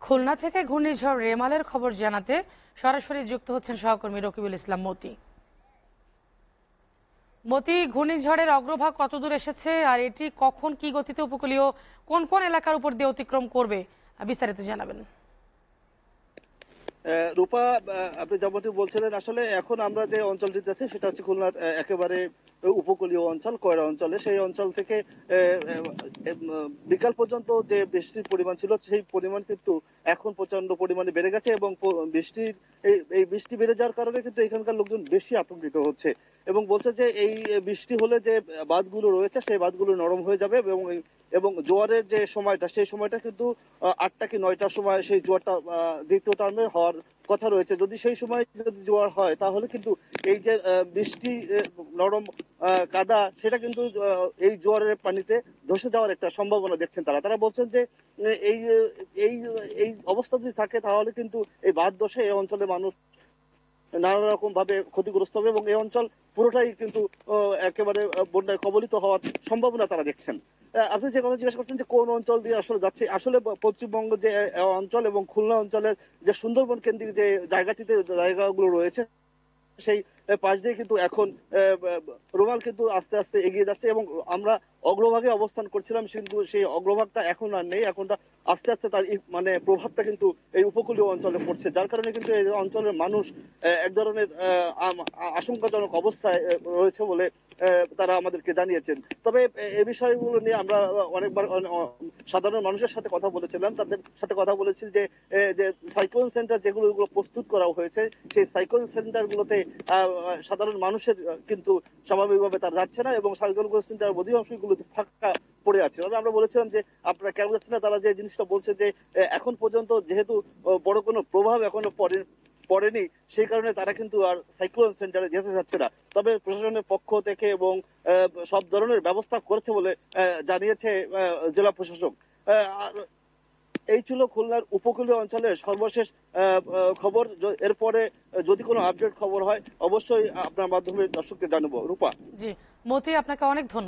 খুলনা থেকে ঘূর্ণিঝড় রেমালের খবর জানাতে সরাসরি যুক্ত হচ্ছেন সহকর্মী রকিবুল ইসলাম মতি। মতি, ঘূর্ণিঝড়ের অগ্রভাগ কতদূর এসেছে আর এটি কখন কি গতিতে উপকূলীয় কোন কোন এলাকার উপর দিয়ে অতিক্রম করবে, বিস্তারিত জানাবেন। রূপা, আপনি যেমনটি বলছিলেন, আসলে এখন আমরা যে অঞ্চলটিতে আছি সেটা হচ্ছে খুলনার একেবারে উপকূলীয় অঞ্চল, কয়রা অঞ্চলে। সেই অঞ্চল থেকে বিকাল পর্যন্ত যে বৃষ্টির পরিমাণ ছিল সেই পরিমাণ কিন্তু এখন প্রচন্ড পরিমাণে বেড়ে গেছে এবং বৃষ্টির এই বৃষ্টি বেড়ে যাওয়ার কারণে কিন্তু এখানকার লোকজন বেশি আতঙ্কিত হচ্ছে এবং বলছে যে এই বৃষ্টি হলে যে বাঁধগুলো রয়েছে সেই বাঁধগুলো নরম হয়ে যাবে এবং জোয়ারের যে সময়টা সেই সময়টা কিন্তু ৮টা কি ৯টার সময় সেই জোয়ারটা দ্বিতীয় টার্মে হওয়ার কথা রয়েছে। যদি সেই সময় যদি জোয়ার হয় তাহলে কিন্তু এই যে বৃষ্টি নরম কাদা সেটা কিন্তু এই জোয়ারের পানিতে ধসে যাওয়ার একটা সম্ভাবনা দেখছেন তারা। তারা বলছেন যে এই এই এই অবস্থা যদি থাকে তাহলে কিন্তু এই বাঁধ ধসে এই অঞ্চলের মানুষ নানা রকম ভাবে ক্ষতিগ্রস্ত হবে এবং এই অঞ্চল পুরোটাই কিন্তু একেবারে বন্যায় কবলিত হওয়ার সম্ভাবনা তারা দেখছেন। আপনি যে কথা জিজ্ঞাসা করছেন যে কোন অঞ্চল দিয়ে আসলে যাচ্ছে, আসলে পশ্চিমবঙ্গ যে অঞ্চল এবং খুলনা অঞ্চলের যে সুন্দরবন কেন্দ্রিক যে জায়গাগুলো রয়েছে সেই পাশ দিয়ে কিন্তু এখন রোমাল কিন্তু আস্তে আস্তে এগিয়ে যাচ্ছে এবং আমরা অগ্রভাগে অবস্থান করছিলাম, কিন্তু সেই অগ্রভাগটা এখন আর নেই। এখনটা আস্তে আস্তে তার মানে প্রভাবটা কিন্তু এই উপকূলীয় অঞ্চলে পড়ছে, যার কারণে কিন্তু এই অঞ্চলের মানুষ এক ধরনের আশঙ্কাজনক অবস্থায় রয়েছে বলে তারা আমাদেরকে জানিয়েছেন। তবে এই বিষয়গুলো নিয়ে আমরা অনেকবার সাধারণ মানুষের সাথে কথা বলেছিলাম, তাদের সাথে কথা বলেছি যে যে সাইক্লোন সেন্টার যেগুলো প্রস্তুত করা হয়েছে সেই সাইক্লোন সেন্টার গুলোতে সাধারণ মানুষের কিন্তু স্বাভাবিকভাবে তারা যাচ্ছে না এবং সাইক্লোন সেন্টার অধিকাংশই গুলোতে ফাঁকা পড়ে আছে। তবে আমরা বলেছিলাম যে আপনারা কেন যাচ্ছেন না, তারা যে জিনিসটা বলছে যে এখন পর্যন্ত যেহেতু বড় কোনো প্রভাব এখনো পড়েনি সেই কারণে তারা কিন্তু আর সাইক্লোন সেন্টারে যেতে যাচ্ছে না। তবে প্রশাসনের পক্ষ থেকে এবং সব ধরনের ব্যবস্থা করেছে বলে জানিয়েছে জেলা প্রশাসক। আর এই ছিল খুলনার উপকূলীয় অঞ্চলের সর্বশেষ খবর। এরপরে যদি কোনো আপডেট খবর হয় অবশ্যই আপনার মাধ্যমে দর্শকদের জানাবো। রূপা। জি মতি, আপনাকে অনেক ধন্যবাদ।